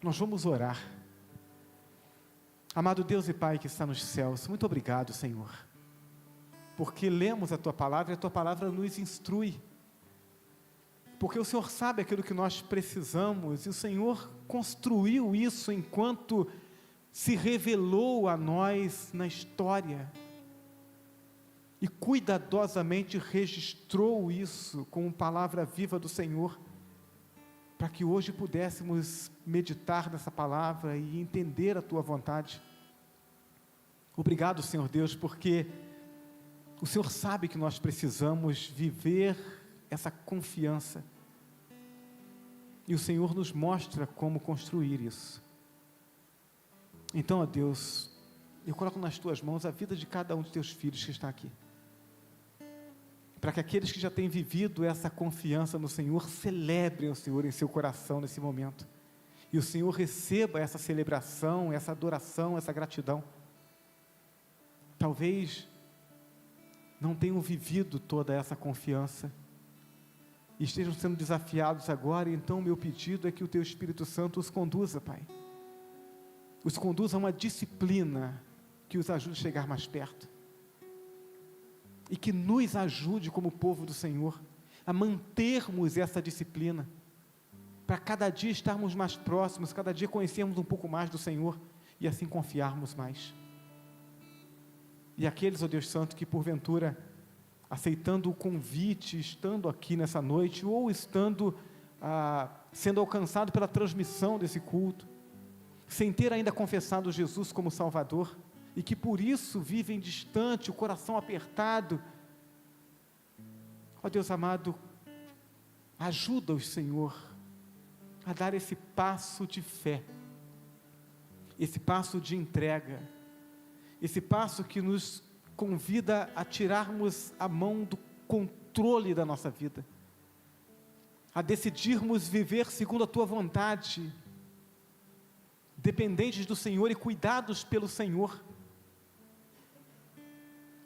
Nós vamos orar. Amado Deus e Pai que está nos céus, muito obrigado, Senhor, porque lemos a Tua Palavra e a Tua Palavra nos instrui, porque o Senhor sabe aquilo que nós precisamos, e o Senhor construiu isso enquanto se revelou a nós na história, e cuidadosamente registrou isso como palavra viva do Senhor, para que hoje pudéssemos meditar nessa palavra e entender a Tua vontade. Obrigado, Senhor Deus, porque o Senhor sabe que nós precisamos viver essa confiança, e o Senhor nos mostra como construir isso. Então, ó Deus, eu coloco nas Tuas mãos a vida de cada um de Teus filhos que está aqui, para que aqueles que já têm vivido essa confiança no Senhor, celebrem o Senhor em seu coração nesse momento, e o Senhor receba essa celebração, essa adoração, essa gratidão. Talvez não tenham vivido toda essa confiança, e estejam sendo desafiados agora. Então meu pedido é que o Teu Espírito Santo os conduza, Pai, os conduza a uma disciplina que os ajude a chegar mais perto, e que nos ajude como povo do Senhor, a mantermos essa disciplina, para cada dia estarmos mais próximos, cada dia conhecermos um pouco mais do Senhor, e assim confiarmos mais. E aqueles, ó Deus Santo, que porventura, aceitando o convite, estando aqui nessa noite, ou estando sendo alcançado pela transmissão desse culto, sem ter ainda confessado Jesus como Salvador, e que por isso vivem distante, o coração apertado. Ó Deus amado, ajuda-os, Senhor, a dar esse passo de fé, esse passo de entrega, esse passo que nos convida a tirarmos a mão do controle da nossa vida, a decidirmos viver segundo a Tua vontade, dependentes do Senhor e cuidados pelo Senhor.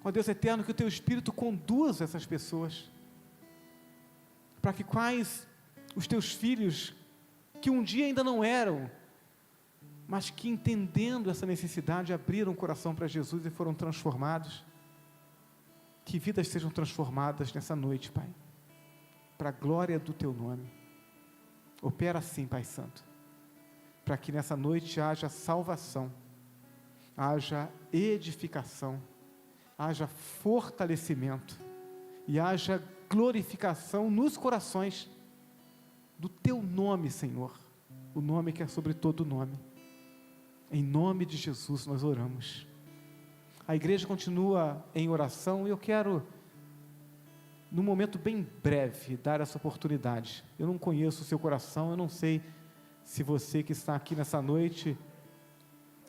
Ó Deus eterno, que o Teu Espírito conduza essas pessoas, para que quais os Teus filhos, que um dia ainda não eram, mas que entendendo essa necessidade, abriram o coração para Jesus e foram transformados, que vidas sejam transformadas nessa noite, Pai, para a glória do Teu nome. Opera assim, Pai Santo, para que nessa noite haja salvação, haja edificação, haja fortalecimento e haja glorificação nos corações do Teu nome, Senhor, o nome que é sobre todo nome. Em nome de Jesus nós oramos. A igreja continua em oração e eu quero, num momento bem breve, dar essa oportunidade. Eu não conheço o seu coração, eu não sei se você que está aqui nessa noite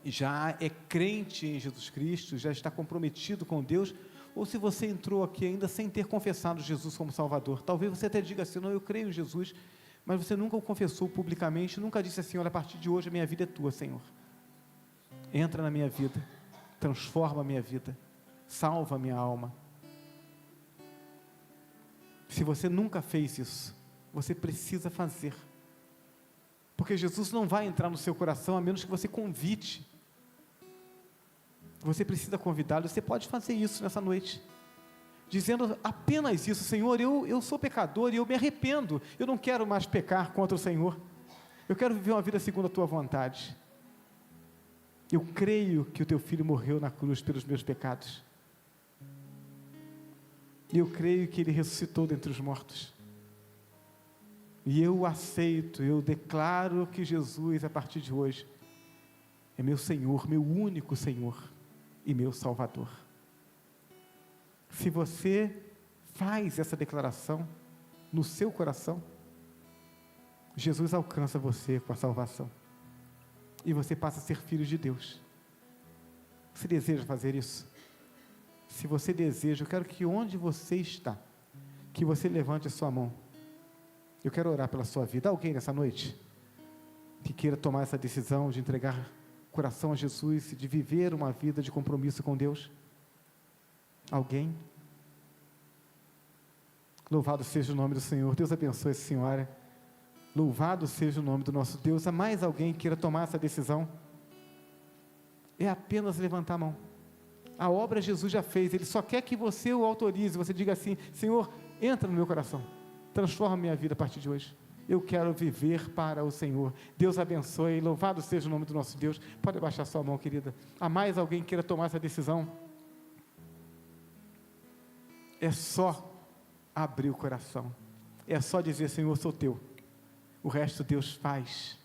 já é crente em Jesus Cristo, já está comprometido com Deus, ou se você entrou aqui ainda sem ter confessado Jesus como Salvador. Talvez você até diga assim: não, eu creio em Jesus, mas você nunca o confessou publicamente, nunca disse assim: olha, a partir de hoje a minha vida é Tua, Senhor. Entra na minha vida, transforma a minha vida, salva a minha alma. Se você nunca fez isso, você precisa fazer, porque Jesus não vai entrar no seu coração a menos que você convide. Você precisa convidá-lo. Você pode fazer isso nessa noite, dizendo apenas isso: Senhor, eu sou pecador e eu me arrependo, eu não quero mais pecar contra o Senhor, eu quero viver uma vida segundo a Tua vontade. Eu creio que o Teu Filho morreu na cruz pelos meus pecados, e eu creio que Ele ressuscitou dentre os mortos, e eu aceito, eu declaro que Jesus, a partir de hoje, é meu Senhor, meu único Senhor e meu Salvador. Se você faz essa declaração no seu coração, Jesus alcança você com a salvação, e você passa a ser filho de Deus. Você deseja fazer isso? Se você deseja, eu quero que onde você está, que você levante a sua mão. Eu quero orar pela sua vida. Alguém nessa noite que queira tomar essa decisão de entregar o coração a Jesus, de viver uma vida de compromisso com Deus? Alguém? Louvado seja o nome do Senhor. Deus abençoe essa senhora. Louvado seja o nome do nosso Deus. Há mais alguém que queira tomar essa decisão? É apenas levantar a mão. A obra Jesus já fez, Ele só quer que você o autorize. Você diga assim: Senhor, entra no meu coração, transforma a minha vida a partir de hoje. Eu quero viver para o Senhor. Deus abençoe, louvado seja o nome do nosso Deus. Pode abaixar sua mão, querida. Há mais alguém que queira tomar essa decisão? É só abrir o coração, é só dizer: Senhor, sou Teu. O resto Deus faz.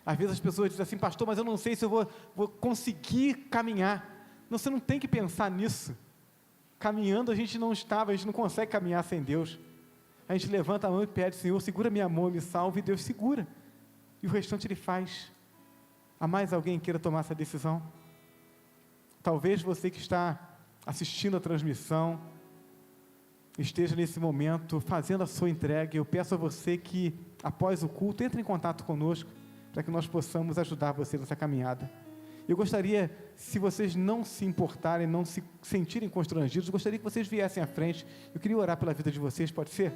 Às vezes as pessoas dizem assim: pastor, mas eu não sei se eu vou conseguir caminhar. Não, você não tem que pensar nisso. Caminhando a gente não consegue caminhar sem Deus. A gente levanta a mão e pede: Senhor, segura minha mão, me salve, e Deus segura, e o restante Ele faz. Há mais alguém que queira tomar essa decisão? Talvez você que está assistindo a transmissão esteja nesse momento fazendo a sua entrega. Eu peço a você que, após o culto, entre em contato conosco, para que nós possamos ajudar você nessa caminhada. Eu gostaria, se vocês não se importarem, não se sentirem constrangidos, eu gostaria que vocês viessem à frente. Eu queria orar pela vida de vocês, pode ser?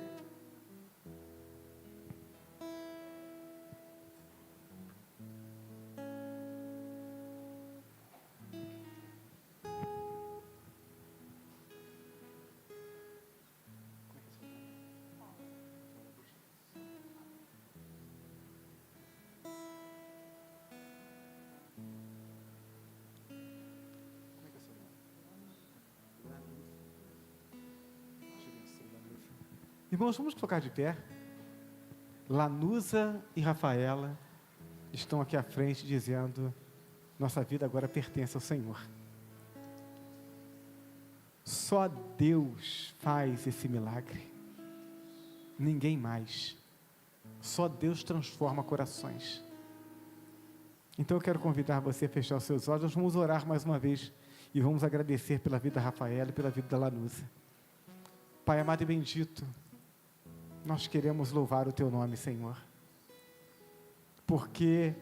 Irmãos, vamos colocar de pé. Lanusa e Rafaela estão aqui à frente dizendo: nossa vida agora pertence ao Senhor. Só Deus faz esse milagre. Ninguém mais. Só Deus transforma corações. Então eu quero convidar você a fechar os seus olhos. Nós vamos orar mais uma vez e vamos agradecer pela vida da Rafaela e pela vida da Lanusa. Pai amado e bendito, nós queremos louvar o Teu nome, Senhor, porque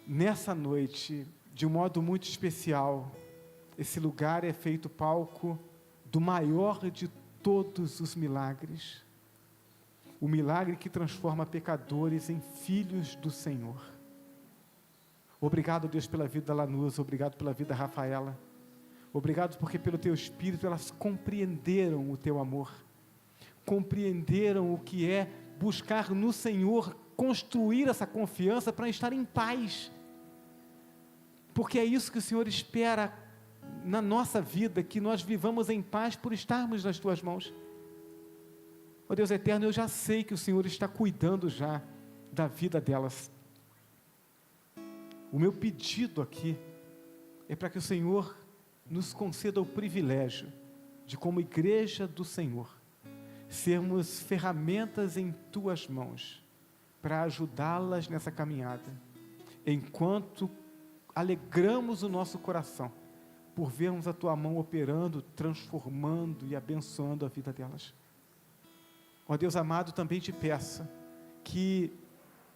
nessa noite, de um modo muito especial, esse lugar é feito palco do maior de todos os milagres, o milagre que transforma pecadores em filhos do Senhor. Obrigado, Deus, pela vida da Lanusa, obrigado pela vida da Rafaela, obrigado porque pelo Teu Espírito elas compreenderam o Teu amor, compreenderam o que é buscar no Senhor, construir essa confiança para estar em paz, porque é isso que o Senhor espera na nossa vida, que nós vivamos em paz por estarmos nas Tuas mãos. Ó Deus eterno, eu já sei que o Senhor está cuidando já da vida delas. O meu pedido aqui é para que o Senhor nos conceda o privilégio de, como igreja do Senhor, sermos ferramentas em Tuas mãos, para ajudá-las nessa caminhada, enquanto alegramos o nosso coração, por vermos a Tua mão operando, transformando e abençoando a vida delas. Ó Deus amado, também Te peço, que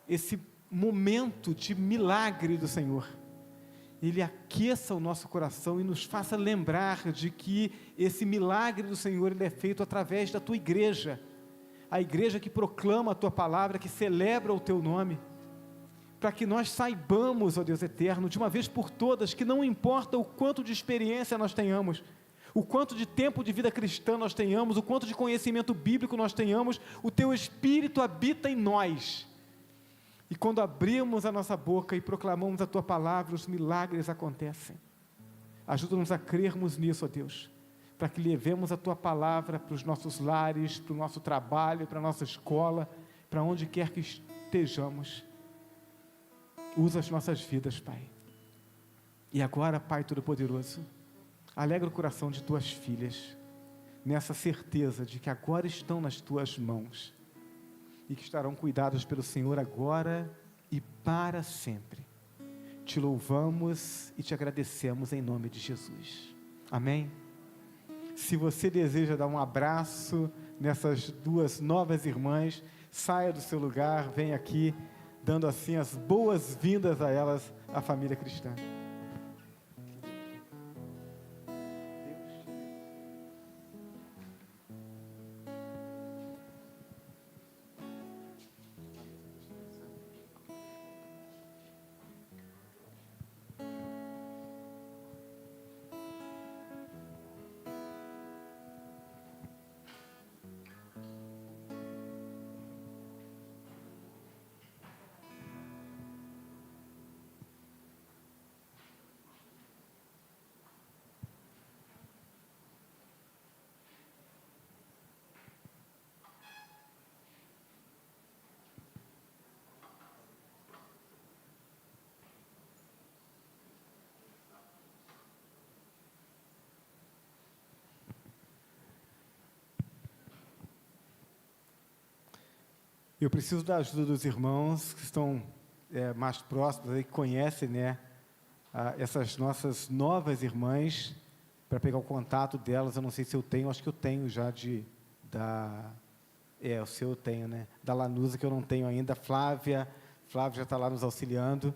esse momento de milagre do Senhor, Ele aqueça o nosso coração e nos faça lembrar de que esse milagre do Senhor, Ele é feito através da Tua igreja, a igreja que proclama a Tua palavra, que celebra o Teu nome, para que nós saibamos, ó Deus eterno, de uma vez por todas, que não importa o quanto de experiência nós tenhamos, o quanto de tempo de vida cristã nós tenhamos, o quanto de conhecimento bíblico nós tenhamos, o Teu Espírito habita em nós, e quando abrimos a nossa boca e proclamamos a Tua palavra, os milagres acontecem. Ajuda-nos a crermos nisso, ó Deus, para que levemos a Tua palavra para os nossos lares, para o nosso trabalho, para a nossa escola, para onde quer que estejamos. Usa as nossas vidas, Pai. E agora, Pai Todo-Poderoso, alegra o coração de Tuas filhas, nessa certeza de que agora estão nas Tuas mãos, e que estarão cuidados pelo Senhor agora e para sempre. Te louvamos e Te agradecemos em nome de Jesus. Amém? Se você deseja dar um abraço nessas duas novas irmãs, saia do seu lugar, venha aqui, dando assim as boas-vindas a elas, a família cristã. Eu preciso da ajuda dos irmãos que estão mais próximos, aí, que conhecem, né, essas nossas novas irmãs, para pegar o contato delas. Eu não sei se eu tenho, acho que eu tenho já o seu eu tenho, né, da Lanusa, que eu não tenho ainda. Flávia já está lá nos auxiliando,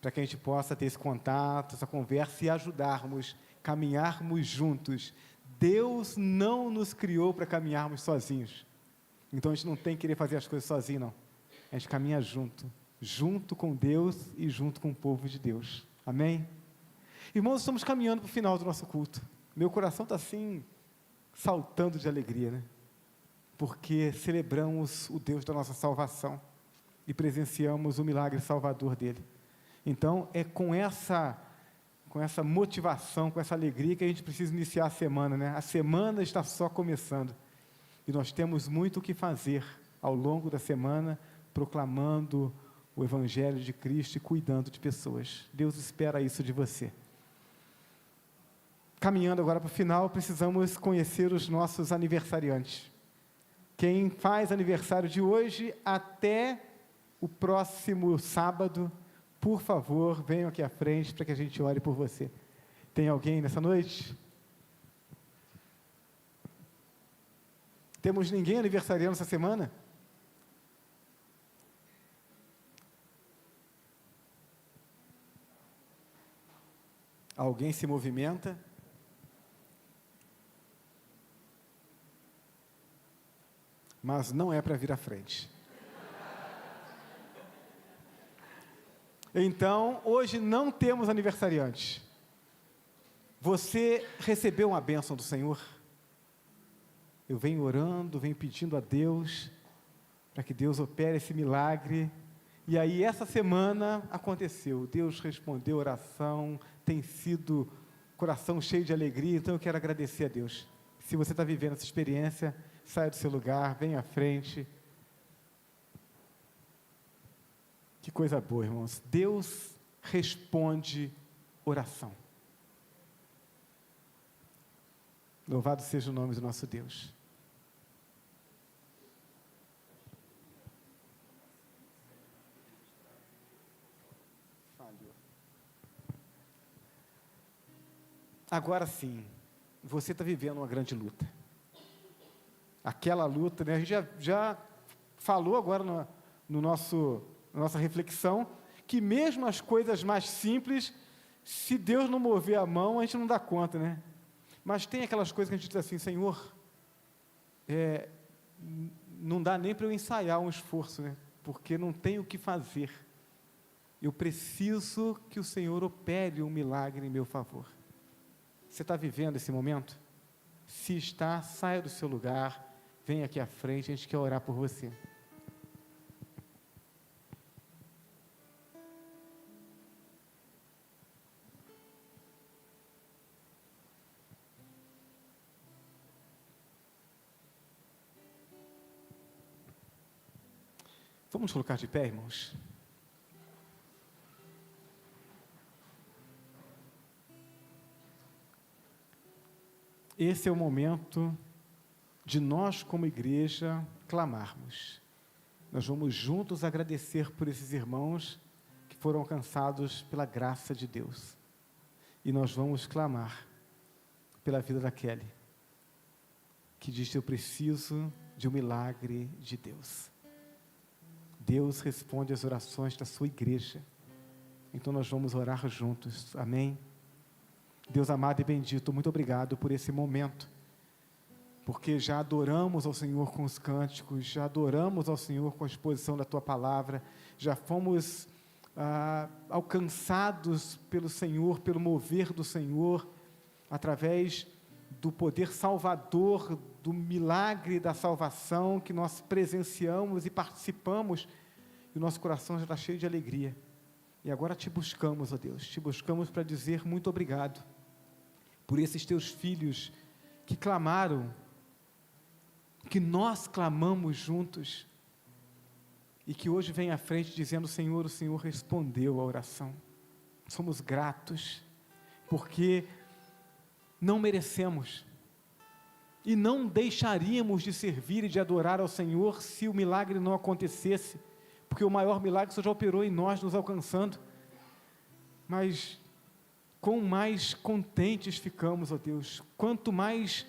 para que a gente possa ter esse contato, essa conversa e ajudarmos, caminharmos juntos. Deus não nos criou para caminharmos sozinhos. Então a gente não tem que querer fazer as coisas sozinho, não. A gente caminha junto com Deus e junto com o povo de Deus. Amém? Irmãos, estamos caminhando para o final do nosso culto. Meu coração está assim, saltando de alegria, né? Porque celebramos o Deus da nossa salvação e presenciamos o milagre salvador dele. Então é com essa motivação, com essa alegria que a gente precisa iniciar a semana, né? A semana está só começando. E nós temos muito o que fazer ao longo da semana, proclamando o Evangelho de Cristo e cuidando de pessoas. Deus espera isso de você. caminhando agora para o final, precisamos conhecer os nossos aniversariantes. Quem faz aniversário de hoje até o próximo sábado, por favor, venham aqui à frente para que a gente ore por você. Tem alguém nessa noite? Temos ninguém aniversariando essa semana? Alguém se movimenta? Mas não é para vir à frente. Então, hoje não temos aniversariantes. Você recebeu uma bênção do Senhor? Eu venho orando, venho pedindo a Deus, para que Deus opere esse milagre. E aí, essa semana aconteceu. Deus respondeu a oração, tem sido coração cheio de alegria. Então, eu quero agradecer a Deus. Se você está vivendo essa experiência, saia do seu lugar, venha à frente. Que coisa boa, irmãos. Deus responde oração. Louvado seja o nome do nosso Deus. Agora sim, você está vivendo uma grande luta. Aquela luta, né? A gente já falou agora na nossa reflexão, que mesmo as coisas mais simples, se Deus não mover a mão, a gente não dá conta, né? Mas tem aquelas coisas que a gente diz assim, Senhor, não dá nem para eu ensaiar um esforço, né? Porque não tenho o que fazer. Eu preciso que o Senhor opere um milagre em meu favor. Você está vivendo esse momento? Se está, saia do seu lugar, venha aqui à frente, a gente quer orar por você. Vamos colocar de pé, irmãos? Esse é o momento de nós, como igreja, clamarmos. Nós vamos juntos agradecer por esses irmãos que foram alcançados pela graça de Deus. E nós vamos clamar pela vida da Kelly, que diz: eu preciso de um milagre de Deus. Deus responde às orações da sua igreja. Então nós vamos orar juntos. Amém? Deus amado e bendito, muito obrigado por esse momento, porque já adoramos ao Senhor com os cânticos, já adoramos ao Senhor com a exposição da Tua Palavra, já fomos alcançados pelo Senhor, pelo mover do Senhor, através do poder salvador, do milagre da salvação que nós presenciamos e participamos, e o nosso coração já está cheio de alegria. E agora te buscamos, ó Deus, te buscamos para dizer muito obrigado por esses teus filhos que clamaram, que nós clamamos juntos, e que hoje vem à frente dizendo: Senhor, o Senhor respondeu a oração. Somos gratos, porque não merecemos, e não deixaríamos de servir e de adorar ao Senhor se o milagre não acontecesse, porque o maior milagre só já operou em nós, nos alcançando. Mas quão mais contentes ficamos, ó Deus, quanto mais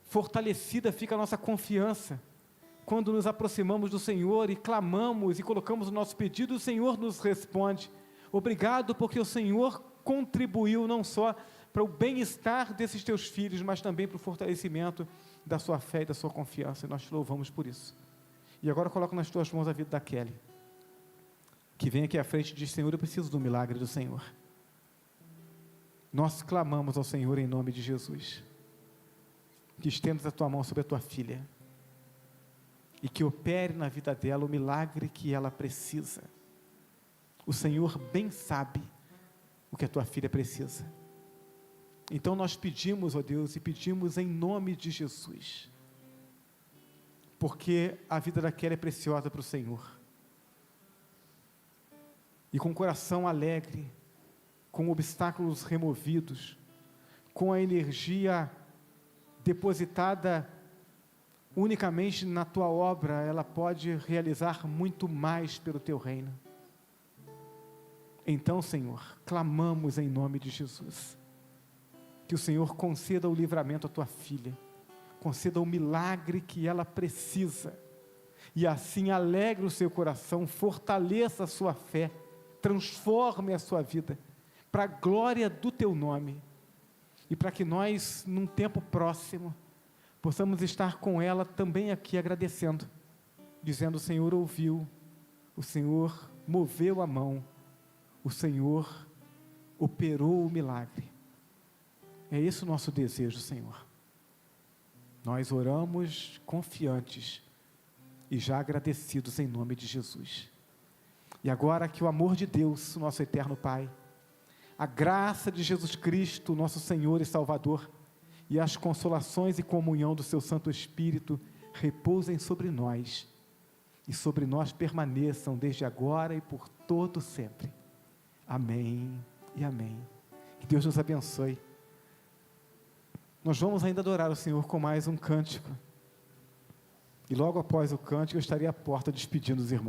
fortalecida fica a nossa confiança, quando nos aproximamos do Senhor e clamamos e colocamos o nosso pedido, o Senhor nos responde. Obrigado, porque o Senhor contribuiu não só para o bem-estar desses teus filhos, mas também para o fortalecimento da sua fé e da sua confiança, e nós te louvamos por isso. E agora coloco nas tuas mãos a vida da Kelly, que vem aqui à frente e diz: Senhor, eu preciso do milagre do Senhor. Nós clamamos ao Senhor em nome de Jesus, que estendas a tua mão sobre a tua filha, e que opere na vida dela o milagre que ela precisa. O Senhor bem sabe o que a tua filha precisa. Então nós pedimos, ó Deus, e pedimos em nome de Jesus, porque a vida daquela é preciosa para o Senhor, e com o coração alegre, com obstáculos removidos, com a energia depositada unicamente na tua obra, ela pode realizar muito mais pelo teu reino. Então, Senhor, clamamos em nome de Jesus, que o Senhor conceda o livramento à tua filha, conceda o milagre que ela precisa, e assim alegre o seu coração, fortaleça a sua fé, transforme a sua vida, para a glória do teu nome, e para que nós, num tempo próximo, possamos estar com ela também aqui agradecendo, dizendo: o Senhor ouviu, o Senhor moveu a mão, o Senhor operou o milagre. É esse o nosso desejo, Senhor. Nós oramos confiantes e já agradecidos em nome de Jesus. E agora que o amor de Deus, nosso eterno Pai, a graça de Jesus Cristo, nosso Senhor e Salvador, e as consolações e comunhão do seu Santo Espírito repousem sobre nós, e sobre nós permaneçam desde agora e por todo sempre. Amém e amém. Que Deus nos abençoe. Nós vamos ainda adorar o Senhor com mais um cântico, e logo após o cântico eu estarei à porta despedindo os irmãos.